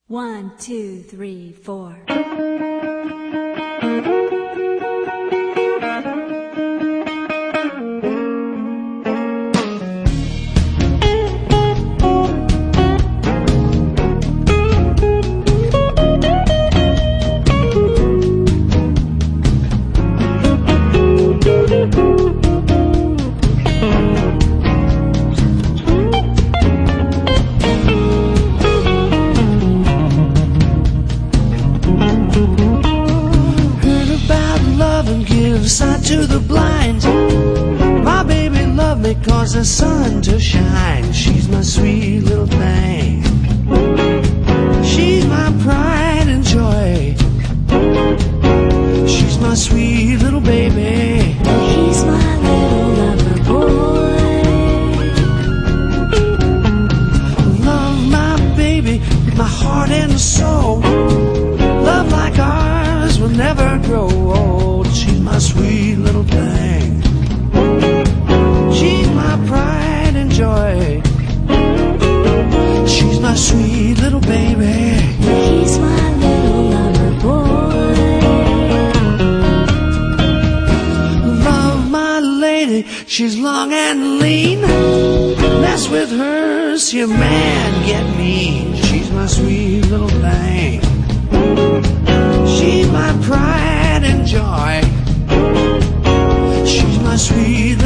1, 2, 3, 4. Sight to the blind. My baby love me cause the sun to shine. She's my sweet little thing. She's my pride and joy. She's my sweet little baby. He's my little lover boy. Love my baby with my heart and soul. Love like ours will never grow old. She's my sweet little thing. She's my pride and joy. She's my sweet little baby. He's my little lover boy. Love my lady, she's long and lean. Mess with her, see a man get mean. She's my sweet little thing. She's my pride and joy. She's my sweet